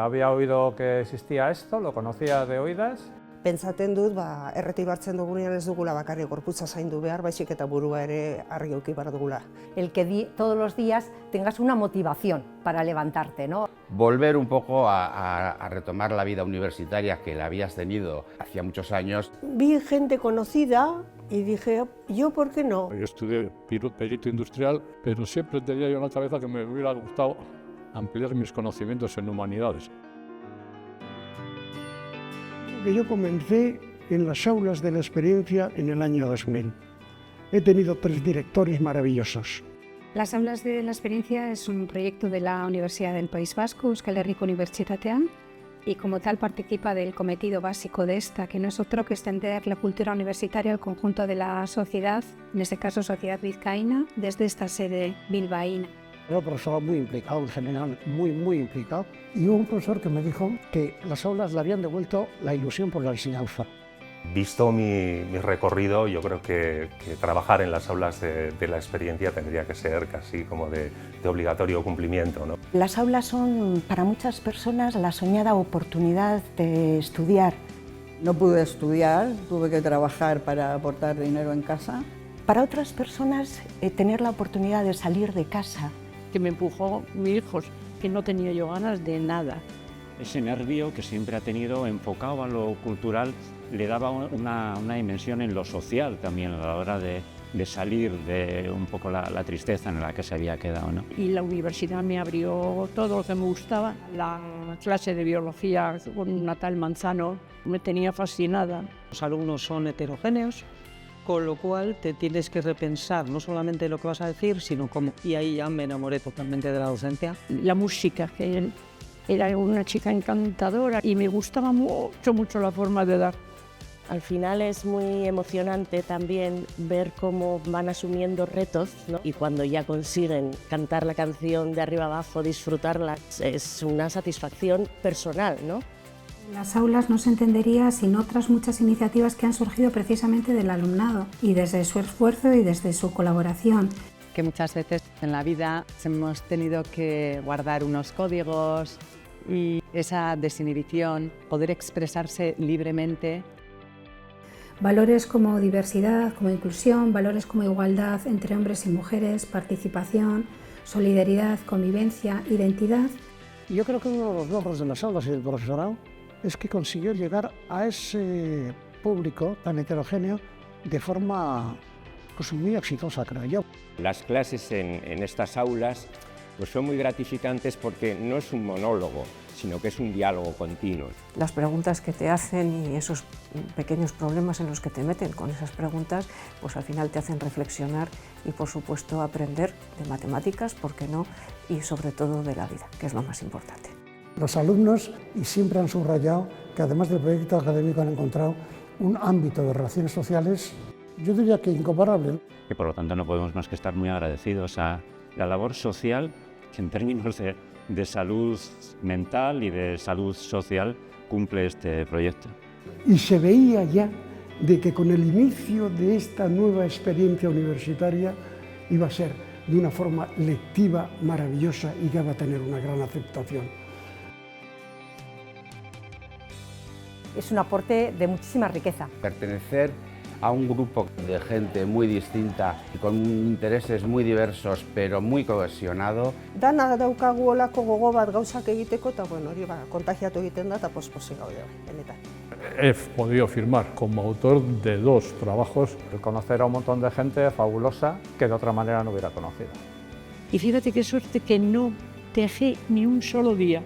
había oído que existía esto, lo conocía de oídas. Pentsatzen dut, erretik hartzen dugunean ez dugula bakarrik gorputza zaindu behar, baizik eta burua ere argi eduki behar dugula. El que todos los días tengas una motivación para levantarte, ¿no? Volver un poco a retomar la vida universitaria que la habías tenido hacía muchos años. Vi gente conocida y dije, ¿yo por qué no? Yo estudié perito industrial, pero siempre tenía yo en la cabeza que me hubiera gustado ampliar mis conocimientos en humanidades. Yo comencé en las aulas de la experiencia en el año 2000. He tenido 3 directores maravillosos. Las aulas de la experiencia es un proyecto de la Universidad del País Vasco, Euskal Herriko Unibertsitatean, y como tal participa del cometido básico de esta, que no es otro que extender la cultura universitaria al conjunto de la sociedad, en este caso sociedad vizcaína, desde esta sede bilbaína. Era un profesor muy implicado, en general, muy implicado. Y hubo un profesor que me dijo que las aulas le habían devuelto la ilusión por la enseñanza. Visto mi recorrido, yo creo que trabajar en las aulas de la experiencia tendría que ser casi como de obligatorio cumplimiento, ¿no? Las aulas son para muchas personas la soñada oportunidad de estudiar. No pude estudiar, tuve que trabajar para aportar dinero en casa. Para otras personas, tener la oportunidad de salir de casa. Que me empujó mi hijo, que no tenía yo ganas de nada. Ese nervio que siempre ha tenido enfocado a lo cultural le daba una dimensión en lo social también a la hora de salir de un poco la tristeza en la que se había quedado, ¿no? Y la universidad me abrió todo lo que me gustaba. La clase de biología con una tal Manzano me tenía fascinada. Los alumnos son heterogéneos, con lo cual te tienes que repensar no solamente lo que vas a decir, sino cómo. Y ahí ya me enamoré totalmente de la docencia. La música, que era una chica encantadora y me gustaba mucho la forma de dar. Al final es muy emocionante también ver cómo van asumiendo retos, ¿no? Y cuando ya consiguen cantar la canción de arriba abajo, disfrutarla, es una satisfacción personal, ¿no? Las aulas no se entendería sin otras muchas iniciativas que han surgido precisamente del alumnado y desde su esfuerzo y desde su colaboración. Que muchas veces en la vida hemos tenido que guardar unos códigos y esa desinhibición, poder expresarse libremente. Valores como diversidad, como inclusión, valores como igualdad entre hombres y mujeres, participación, solidaridad, convivencia, identidad. Yo creo que uno de los logros de las aulas y del profesorado es que consiguió llegar a ese público tan heterogéneo de forma pues, muy exitosa, creo yo. Las clases en estas aulas pues, son muy gratificantes porque no es un monólogo, sino que es un diálogo continuo. Las preguntas que te hacen y esos pequeños problemas en los que te meten con esas preguntas, pues al final te hacen reflexionar y por supuesto aprender de matemáticas, ¿por qué no? Y sobre todo de la vida, que es lo más importante. Los alumnos y siempre han subrayado que además del proyecto académico han encontrado un ámbito de relaciones sociales, yo diría que incomparable. Y por lo tanto no podemos más que estar muy agradecidos a la labor social que en términos de salud mental y de salud social cumple este proyecto. Y se veía ya de que con el inicio de esta nueva experiencia universitaria iba a ser de una forma lectiva maravillosa y que va a tener una gran aceptación. Es un aporte de muchísima riqueza. Pertenecer a un grupo de gente muy distinta y con intereses muy diversos, pero muy cohesionado. Dana daukagu olako gogo bat gauzak egiteko eta bueno, hori kontagiatu egiten da eta pospozik gaude benetan. He podido firmar como autor de 2 trabajos. Conocer a un montón de gente fabulosa que de otra manera no hubiera conocido. Y fíjate qué suerte que no dejé ni un solo día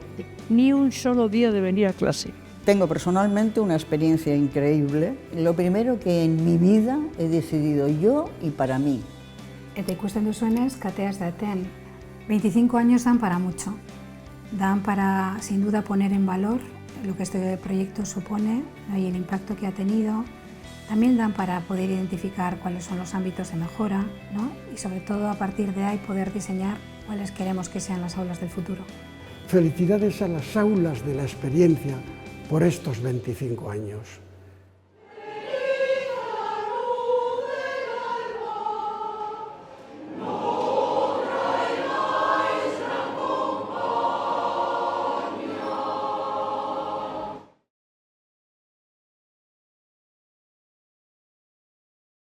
de venir a clase. Tengo personalmente una experiencia increíble. Lo primero que en mi vida he decidido yo y para mí. Eta ikusten duzuenez, kateaz daten. 25 años dan para mucho. Dan para, sin duda, poner en valor lo que este proyecto supone y el impacto que ha tenido. También dan para poder identificar cuáles son los ámbitos de mejora, ¿no? Y sobre todo, a partir de ahí, poder diseñar cuáles queremos que sean las aulas del futuro. Felicidades a las aulas de la experiencia por estos 25 años.